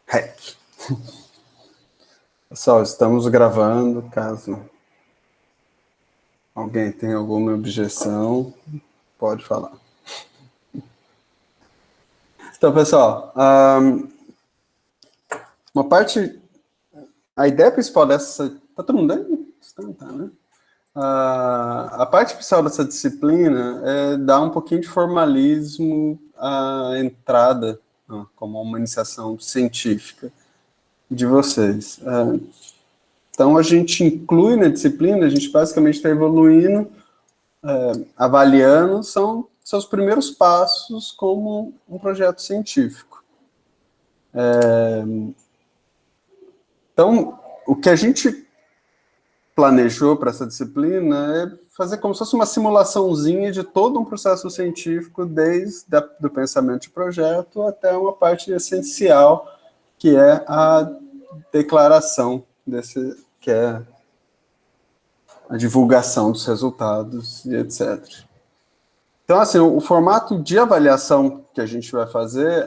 REC. Pessoal, estamos gravando, caso alguém tenha alguma objeção, pode falar. Então, pessoal, uma parte... A ideia principal dessa... Tá todo mundo aí? Tá, né? A parte principal dessa disciplina é dar um pouquinho de formalismo à entrada, como uma iniciação científica de vocês. Então, a gente inclui na disciplina, a gente basicamente está evoluindo, avaliando, são seus primeiros passos como um projeto científico. Então, o que a gente planejou para essa disciplina é fazer como se fosse uma simulaçãozinha de todo um processo científico, desde do pensamento de projeto até uma parte essencial, que é a declaração que é a divulgação dos resultados e etc. Então, assim, o formato de avaliação que a gente vai fazer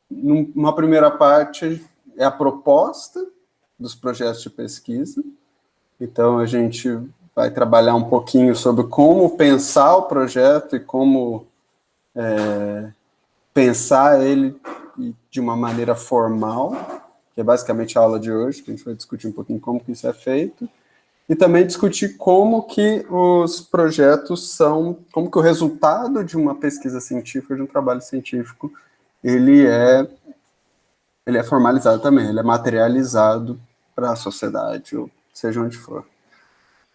numa primeira parte, é a proposta dos projetos de pesquisa. Então, a gente vai trabalhar um pouquinho sobre como pensar o projeto e como pensar ele de uma maneira formal, que é basicamente a aula de hoje, que a gente vai discutir um pouquinho como que isso é feito, e também discutir como que os projetos são, como que o resultado de uma pesquisa científica, de um trabalho científico, ele é formalizado também, ele é materializado para a sociedade, ou seja onde for.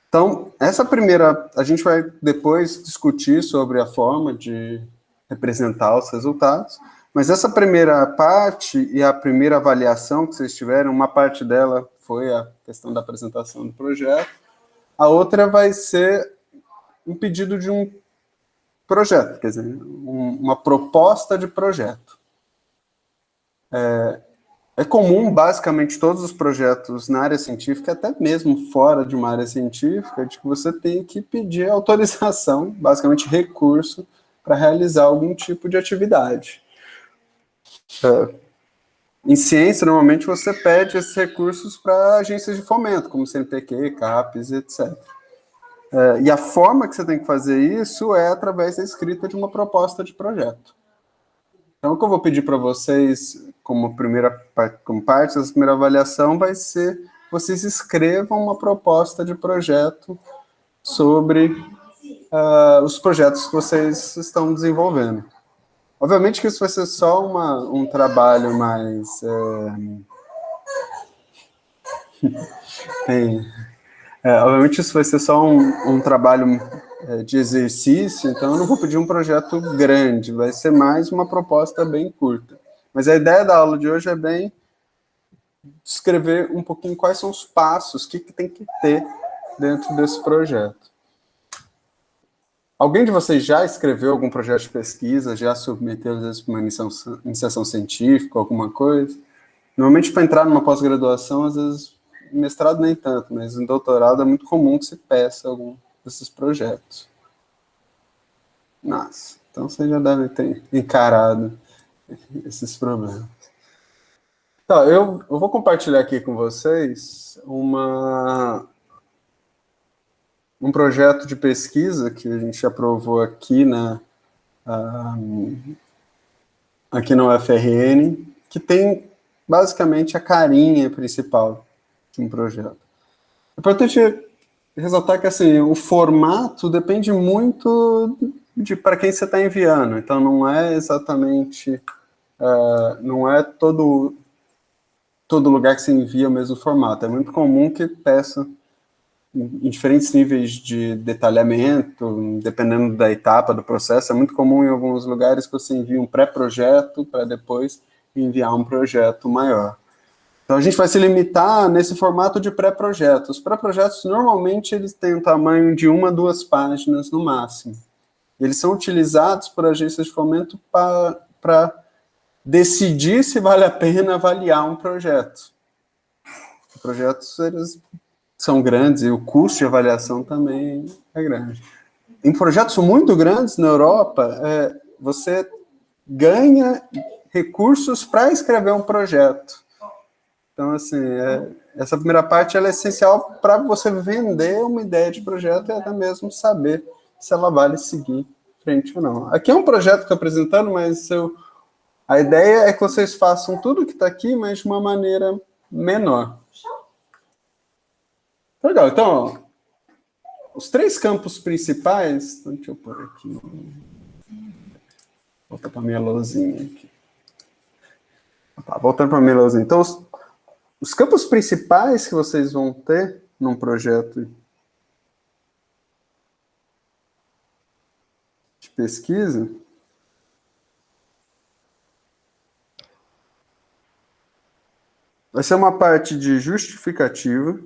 Então, essa primeira, a gente vai depois discutir sobre a forma de representar os resultados, mas essa primeira parte e a primeira avaliação que vocês tiveram, uma parte dela foi a questão da apresentação do projeto, a outra vai ser um pedido de um projeto, quer dizer, uma proposta de projeto. É comum, basicamente, todos os projetos na área científica, até mesmo fora de uma área científica, de que você tem que pedir autorização, basicamente recurso, para realizar algum tipo de atividade. Em ciência, normalmente, você pede esses recursos para agências de fomento, como CNPq, CAPES, etc. E a forma que você tem que fazer isso é através da escrita de uma proposta de projeto. Então, o que eu vou pedir para vocês, como parte dessa primeira avaliação, vai ser vocês escrevam uma proposta de projeto sobre os projetos que vocês estão desenvolvendo. Obviamente que isso vai ser só um trabalho mais... obviamente isso vai ser só um trabalho de exercício, então eu não vou pedir um projeto grande, vai ser mais uma proposta bem curta. Mas a ideia da aula de hoje é bem descrever um pouquinho quais são os passos, o que tem que ter dentro desse projeto. Alguém de vocês já escreveu algum projeto de pesquisa, já submeteu, às vezes, para uma iniciação científica, alguma coisa? Normalmente, para entrar numa pós-graduação, às vezes, mestrado nem tanto, mas em doutorado é muito comum que se peça algum desses projetos. Nossa, então vocês já devem ter encarado esses problemas. Então, eu vou compartilhar aqui com vocês um projeto de pesquisa que a gente aprovou aqui aqui na UFRN, que tem basicamente a carinha principal de um projeto. É importante ressaltar que assim, o formato depende muito de para quem você está enviando, então não é exatamente, não é todo lugar que você envia o mesmo formato. É muito comum que peça em diferentes níveis de detalhamento, dependendo da etapa do processo. É muito comum em alguns lugares que você envia um pré-projeto para depois enviar um projeto maior. Então, a gente vai se limitar nesse formato de pré-projeto. Os pré-projetos, normalmente, eles têm um tamanho de 1 a 2 páginas no máximo. Eles são utilizados por agências de fomento para decidir se vale a pena avaliar um projeto. Os projetos, eles são grandes e o custo de avaliação também é grande. Em projetos muito grandes na Europa, você ganha recursos para escrever um projeto. Então, assim, essa primeira parte ela é essencial para você vender uma ideia de projeto e até mesmo saber se ela vale seguir em frente ou não. Aqui é um projeto que eu estou apresentando, mas a ideia é que vocês façam tudo que está aqui, mas de uma maneira menor. Legal, então, os 3 campos principais... Então, deixa eu pôr aqui. Voltar para a minha lousinha aqui. Tá, voltando para a minha lousinha. Então, os campos principais que vocês vão ter num projeto de pesquisa vai ser uma parte de justificativa,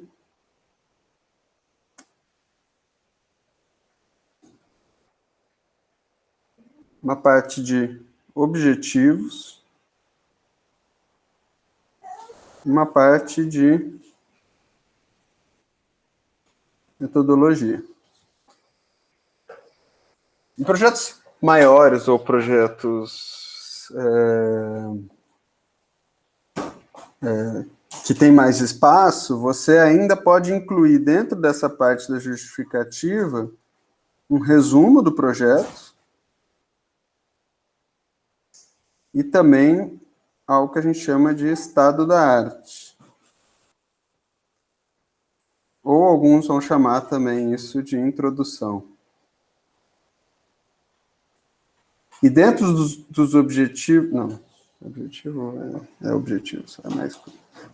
uma parte de objetivos, uma parte de metodologia. Em projetos maiores ou projetos que tem mais espaço, você ainda pode incluir dentro dessa parte da justificativa um resumo do projeto e também algo que a gente chama de estado da arte. Ou alguns vão chamar também isso de introdução. E dentro dos objetivos... Não, objetivo é objetivo, só é mais...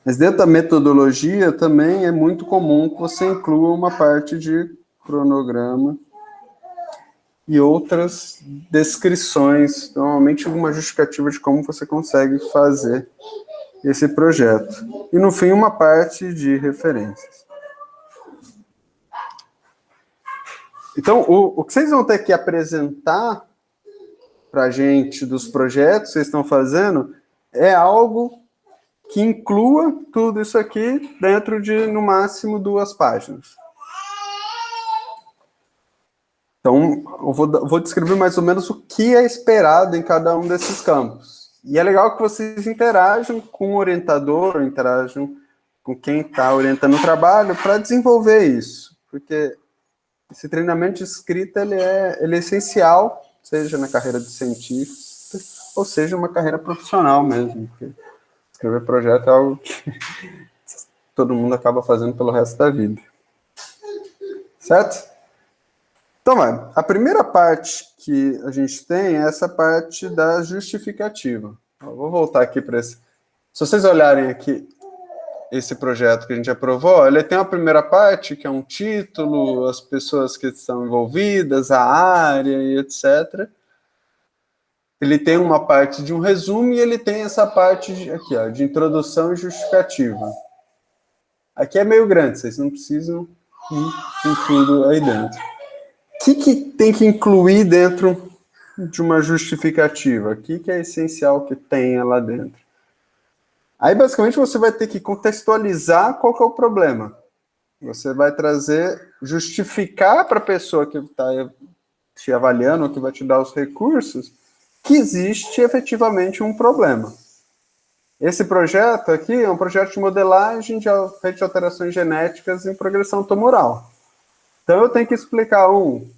Mas dentro da metodologia também é muito comum que você inclua uma parte de cronograma e outras descrições, normalmente uma justificativa de como você consegue fazer esse projeto. E, no fim, uma parte de referências. Então, o que vocês vão ter que apresentar para a gente dos projetos que vocês estão fazendo é algo que inclua tudo isso aqui dentro de, no máximo, 2 páginas. Então, eu vou descrever mais ou menos o que é esperado em cada um desses campos. E é legal que vocês interajam com o orientador, interajam com quem está orientando o trabalho para desenvolver isso. Porque esse treinamento de escrita ele é essencial, seja na carreira de cientista, ou seja uma carreira profissional mesmo. Porque escrever projeto é algo que todo mundo acaba fazendo pelo resto da vida. Certo? Então, a primeira parte que a gente tem é essa parte da justificativa. Eu vou voltar aqui para esse. Se vocês olharem aqui esse projeto que a gente aprovou, ele tem a primeira parte, que é um título, as pessoas que estão envolvidas, a área e etc. Ele tem uma parte de um resumo e ele tem essa parte aqui, ó, de introdução e justificativa. Aqui é meio grande, vocês não precisam ir em tudo aí dentro. O que tem que incluir dentro de uma justificativa? O que é essencial que tenha lá dentro? Aí, basicamente, você vai ter que contextualizar qual que é o problema. Você vai justificar para a pessoa que está te avaliando, ou que vai te dar os recursos, que existe efetivamente um problema. Esse projeto aqui é um projeto de modelagem feito de alterações genéticas em progressão tumoral. Então, eu tenho que explicar,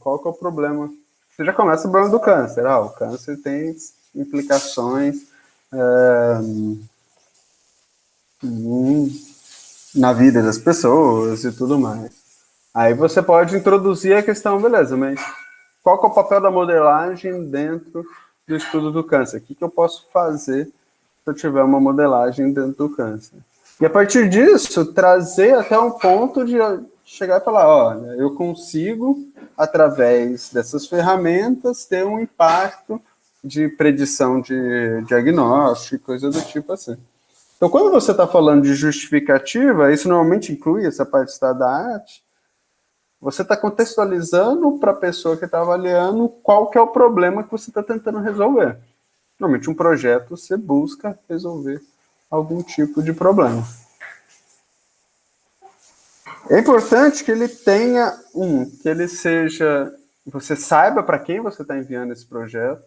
qual que é o problema. Você já começa o problema do câncer. O câncer tem implicações na vida das pessoas e tudo mais. Aí você pode introduzir a questão, beleza, mas qual que é o papel da modelagem dentro do estudo do câncer? O que eu posso fazer se eu tiver uma modelagem dentro do câncer? E a partir disso, trazer até um ponto de chegar e falar, olha, eu consigo, através dessas ferramentas, ter um impacto de predição de diagnóstico, coisa do tipo assim. Então, quando você está falando de justificativa, isso normalmente inclui essa parte de estado da arte, você está contextualizando para a pessoa que está avaliando qual que é o problema que você está tentando resolver. Normalmente, um projeto, você busca resolver algum tipo de problema. É importante que ele tenha que ele seja... Você saiba para quem você está enviando esse projeto.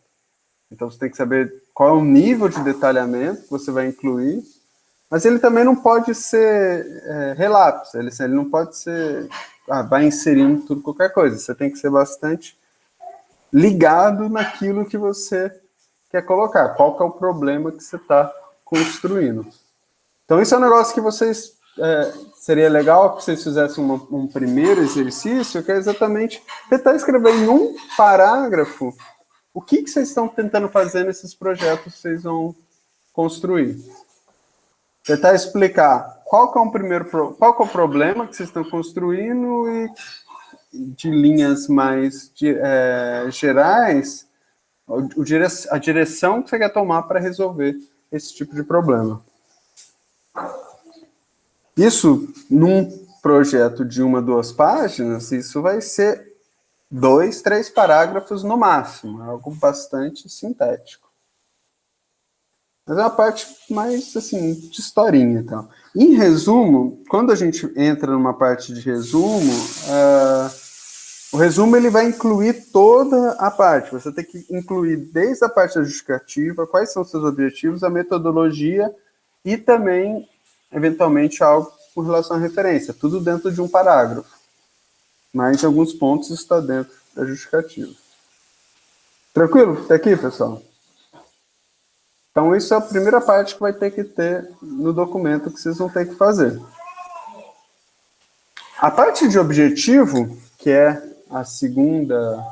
Então, você tem que saber qual é o nível de detalhamento que você vai incluir, mas ele também não pode ser relapso, ele não pode ser, vai inserindo tudo, qualquer coisa. Você tem que ser bastante ligado naquilo que você quer colocar, qual que é o problema que você está construindo. Então, isso é um negócio que vocês... seria legal que vocês fizessem um primeiro exercício, que é exatamente tentar escrever em um parágrafo o que vocês estão tentando fazer nesses projetos que vocês vão construir. Tentar explicar qual que é o problema que vocês estão construindo e, de linhas mais gerais, a direção que você quer tomar para resolver esse tipo de problema. Isso, num projeto de 1, 2 páginas, isso vai ser 2, 3 parágrafos no máximo, algo bastante sintético. Mas é uma parte mais, assim, de historinha e tal. Em resumo, quando a gente entra numa parte de resumo, o resumo ele vai incluir toda a parte. Você tem que incluir desde a parte da justificativa, quais são os seus objetivos, a metodologia e também, eventualmente, algo com relação à referência. Tudo dentro de um parágrafo. Mas em alguns pontos está dentro da justificativa. Tranquilo? Até aqui, pessoal? Então, isso é a primeira parte que vai ter que ter no documento que vocês vão ter que fazer. A parte de objetivo, que é a segunda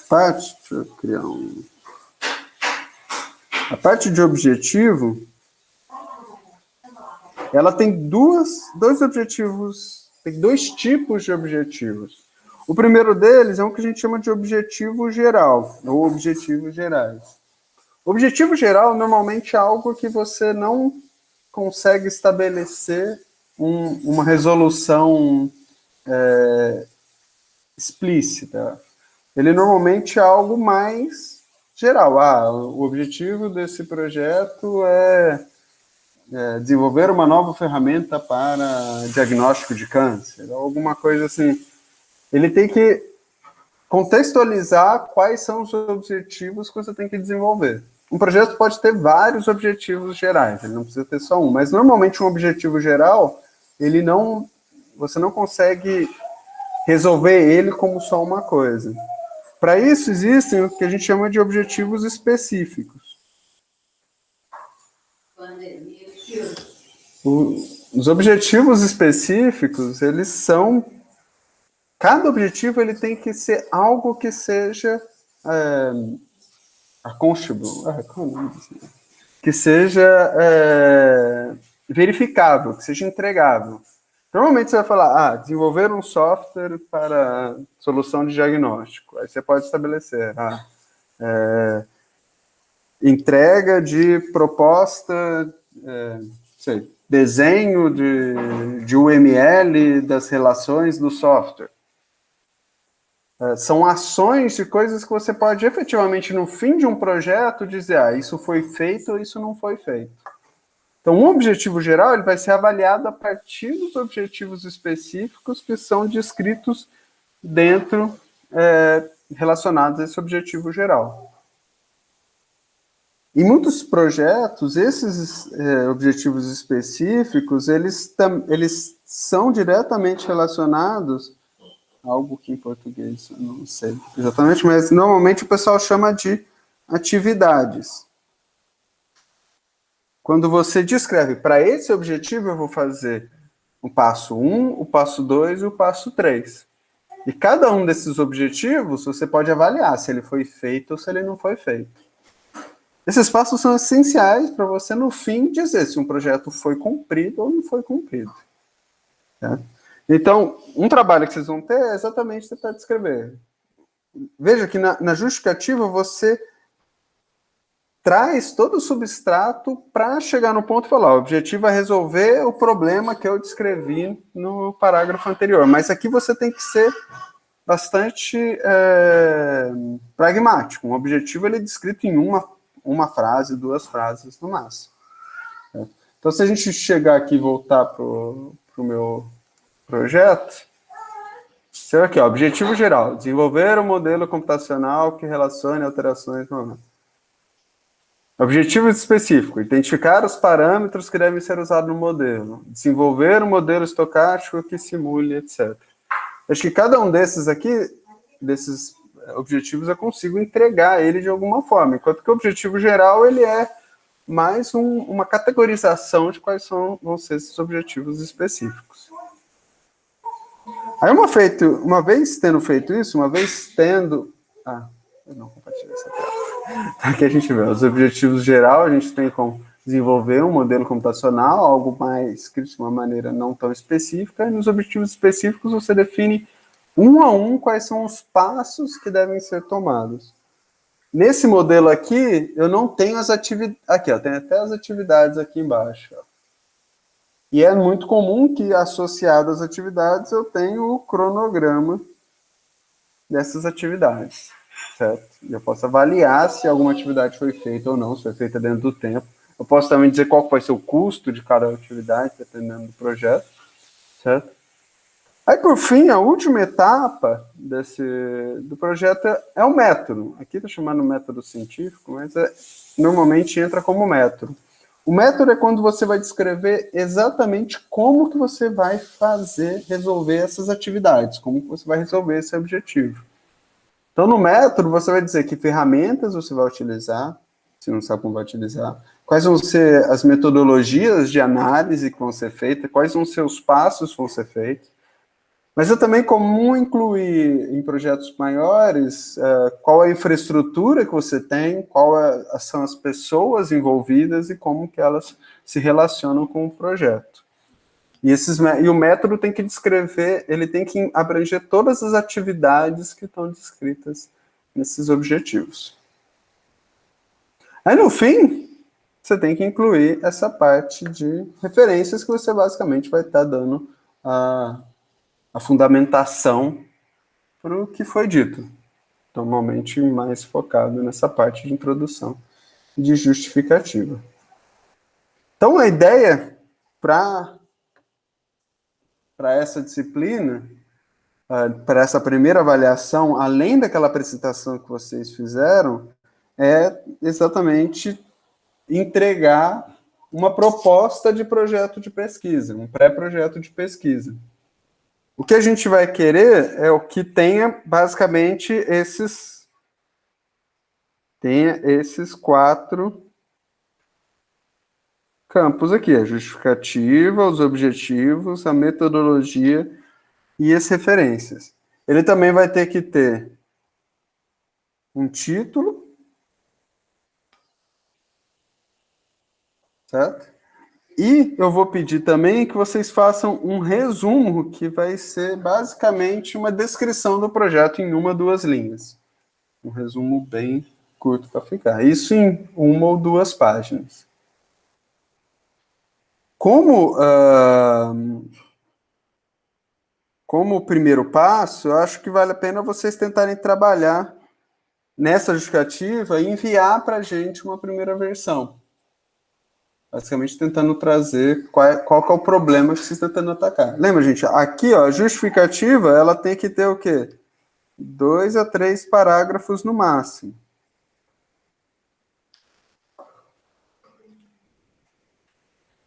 parte, deixa eu criar a parte de objetivo, ela tem dois objetivos, tem 2 tipos de objetivos. O primeiro deles é um que a gente chama de objetivo geral, ou objetivos gerais. O objetivo geral, normalmente, é algo que você não consegue estabelecer uma resolução explícita. Ele, normalmente, é algo mais geral. O objetivo desse projeto é desenvolver uma nova ferramenta para diagnóstico de câncer, alguma coisa assim. Ele tem que contextualizar quais são os objetivos que você tem que desenvolver. Um projeto pode ter vários objetivos gerais, ele não precisa ter só um, mas normalmente um objetivo geral, você não consegue resolver ele como só uma coisa. Para isso existem o que a gente chama de objetivos específicos. Os objetivos específicos, eles são... Cada objetivo ele tem que ser algo que seja accountable, que seja verificável, que seja entregável. Normalmente você vai falar, desenvolver um software para solução de diagnóstico. Aí você pode estabelecer entrega de proposta, desenho de UML das relações do software. São ações de coisas que você pode efetivamente, no fim de um projeto, dizer, isso foi feito ou isso não foi feito. Então, um objetivo geral ele vai ser avaliado a partir dos objetivos específicos que são descritos dentro, relacionados a esse objetivo geral. Em muitos projetos, esses objetivos específicos, eles são diretamente relacionados, algo que em português eu não sei exatamente, mas normalmente o pessoal chama de atividades. Quando você descreve, para esse objetivo eu vou fazer o passo 1, o passo 2 e o passo 3. E cada um desses objetivos, você pode avaliar se ele foi feito ou se ele não foi feito. Esses passos são essenciais para você, no fim, dizer se um projeto foi cumprido ou não foi cumprido. Tá? Então, um trabalho que vocês vão ter é exatamente tentar descrever. Veja que na justificativa você traz todo o substrato para chegar no ponto e falar, o objetivo é resolver o problema que eu descrevi no parágrafo anterior. Mas aqui você tem que ser bastante pragmático. Um objetivo ele é descrito em uma frase, 2 frases no máximo. Então, se a gente chegar aqui e voltar para o meu projeto, Seu aqui, ó, objetivo geral, desenvolver um modelo computacional que relacione alterações no. Objetivo específico, identificar os parâmetros que devem ser usados no modelo, desenvolver um modelo estocástico que simule, etc. Acho que cada um desses aqui, desses objetivos, eu consigo entregar ele de alguma forma, enquanto que o objetivo geral, ele é mais uma categorização de quais vão ser esses objetivos específicos. Aí, uma vez tendo feito isso, uma vez tendo... eu não compartilhei essa tela. Aqui a gente vê os objetivos geral, a gente tem como desenvolver um modelo computacional, algo mais escrito de uma maneira não tão específica, e nos objetivos específicos você define um a um quais são os passos que devem ser tomados. Nesse modelo aqui, eu não tenho as atividades... Aqui, ó, tem até as atividades aqui embaixo. Ó. E é muito comum que, associado às atividades, eu tenho o cronograma dessas atividades, certo? Eu posso avaliar se alguma atividade foi feita ou não, se foi feita dentro do tempo. Eu posso também dizer qual vai ser o custo de cada atividade, dependendo do projeto, certo? Aí, por fim, a última etapa do projeto é o método. Aqui está chamando método científico, mas normalmente entra como método. O método é quando você vai descrever exatamente como que você vai resolver essas atividades, como que você vai resolver esse objetivo. Então, no método, você vai dizer que ferramentas você vai utilizar, se não sabe como vai utilizar, quais vão ser as metodologias de análise que vão ser feitas, quais vão ser os passos que vão ser feitos. Mas é também comum incluir em projetos maiores qual é a infraestrutura que você tem, são as pessoas envolvidas e como que elas se relacionam com o projeto. E o método tem que descrever, ele tem que abranger todas as atividades que estão descritas nesses objetivos. Aí, no fim, você tem que incluir essa parte de referências que você basicamente vai estar dando a fundamentação para o que foi dito. Normalmente mais focado nessa parte de introdução e de justificativa. Então, a ideia para essa disciplina, para essa primeira avaliação, além daquela apresentação que vocês fizeram, é exatamente entregar uma proposta de projeto de pesquisa, um pré-projeto de pesquisa. O que a gente vai querer é o que tenha basicamente esses 4 campos aqui: a justificativa, os objetivos, a metodologia e as referências. Ele também vai ter que ter um título, certo? E eu vou pedir também que vocês façam um resumo, que vai ser basicamente uma descrição do projeto em 1 ou 2 linhas. Um resumo bem curto para ficar. Isso em 1 ou 2 páginas. Como primeiro passo, eu acho que vale a pena vocês tentarem trabalhar nessa justificativa e enviar para a gente uma primeira versão. Basicamente tentando trazer qual que é o problema que vocês estão tentando atacar. Lembra, gente? Aqui, ó, a justificativa, ela tem que ter o quê? 2 a 3 parágrafos no máximo.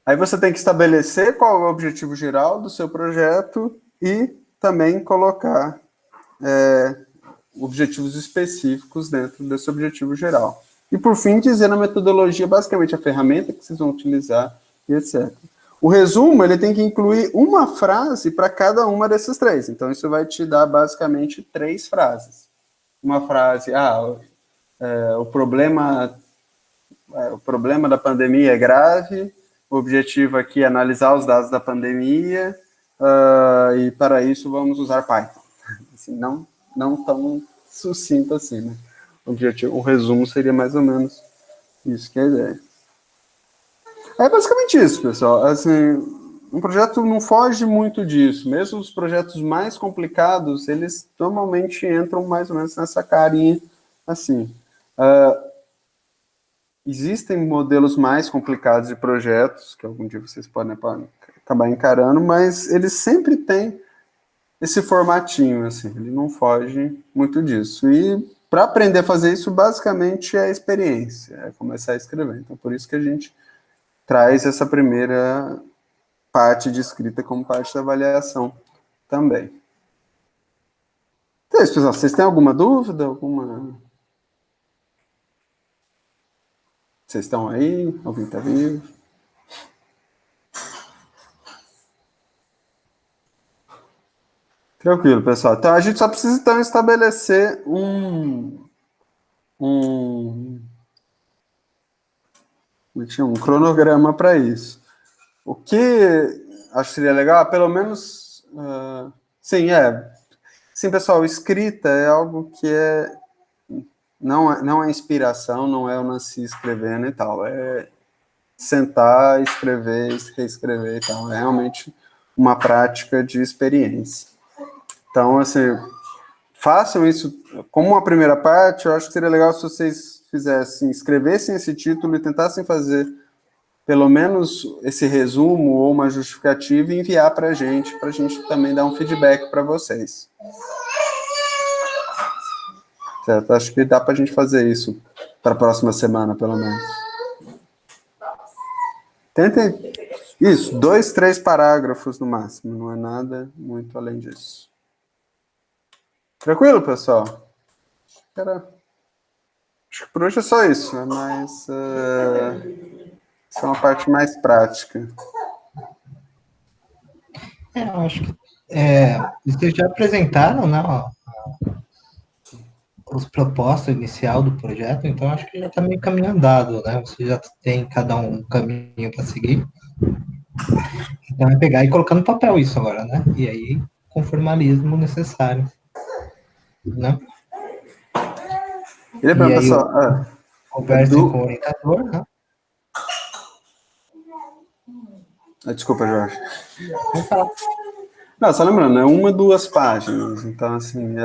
Aí você tem que estabelecer qual é o objetivo geral do seu projeto e também colocar objetivos específicos dentro desse objetivo geral. E, por fim, dizer na metodologia, basicamente, a ferramenta que vocês vão utilizar e etc. O resumo, ele tem que incluir uma frase para cada uma desses 3. Então, isso vai te dar, basicamente, 3 frases. Uma frase, o problema da pandemia é grave, o objetivo aqui é analisar os dados da pandemia, e, para isso, vamos usar Python. Assim, não tão sucinto assim, né? O resumo seria mais ou menos isso que é a ideia. É basicamente isso, pessoal. Assim, um projeto não foge muito disso. Mesmo os projetos mais complicados, eles normalmente entram mais ou menos nessa carinha assim. Existem modelos mais complicados de projetos, que algum dia vocês podem acabar encarando, mas eles sempre têm esse formatinho, assim, ele não foge muito disso. E para aprender a fazer isso, basicamente é a experiência, é começar a escrever. Então, por isso que a gente traz essa primeira parte de escrita como parte da avaliação também. Então é isso, pessoal. Vocês têm alguma dúvida? Vocês estão aí? Alguém está vivo? Tranquilo, pessoal. Então a gente só precisa então estabelecer um, um cronograma para isso. O que acho que seria legal, pelo menos, sim, sim, pessoal, escrita é algo que não é inspiração, não é o Nancy escrevendo e tal, é sentar, escrever, reescrever e tal, é realmente uma prática de experiência. Então, assim, façam isso como uma primeira parte. Eu acho que seria legal se vocês fizessem, escrevessem esse título e tentassem fazer pelo menos esse resumo ou uma justificativa e enviar para a gente também dar um feedback para vocês. Certo? Acho que dá para a gente fazer isso para a próxima semana, pelo menos. Tentem isso, 2, 3 parágrafos no máximo, não é nada muito além disso. Tranquilo, pessoal? Acho que por hoje é só isso, né? Mas essa é uma parte mais prática. Eu acho que vocês já apresentaram, né, os propostas inicial do projeto, então acho que já está meio caminho andado, né? Você já tem cada um caminho para seguir. Então é pegar e colocar no papel isso agora, né? E aí, com o formalismo necessário, né? E E bem, aí, pessoal, conversem com o orientador, né? desculpa, Jorge. Vamos falar. Não, só lembrando, é 1, 2 páginas. Então, assim,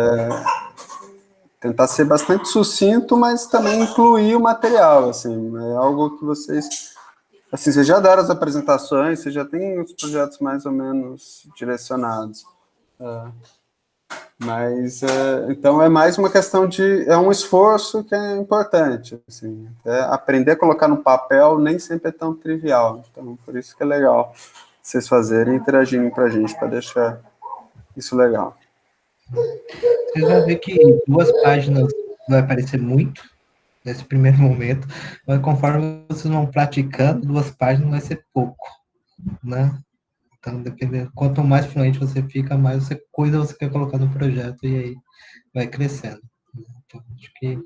tentar ser bastante sucinto, mas também incluir o material, assim, é algo que vocês, assim, vocês já deram as apresentações, vocês já têm os projetos mais ou menos direcionados. Mas, então, é mais uma questão é um esforço que é importante, assim, aprender a colocar no papel nem sempre é tão trivial, então, por isso que é legal vocês fazerem e interagirem para a gente, para deixar isso legal. Vocês vão ver que 2 páginas vai parecer muito nesse primeiro momento, mas conforme vocês vão praticando, 2 páginas vai ser pouco, né? Então, dependendo, quanto mais fluente você fica, mais coisa você quer colocar no projeto e aí vai crescendo. Então, acho que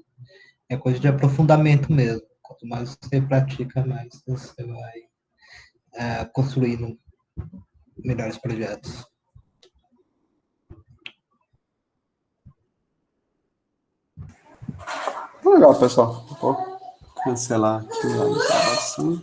é coisa de aprofundamento mesmo. Quanto mais você pratica, mais você vai construindo melhores projetos. Legal, pessoal. Vou cancelar aqui a gravação.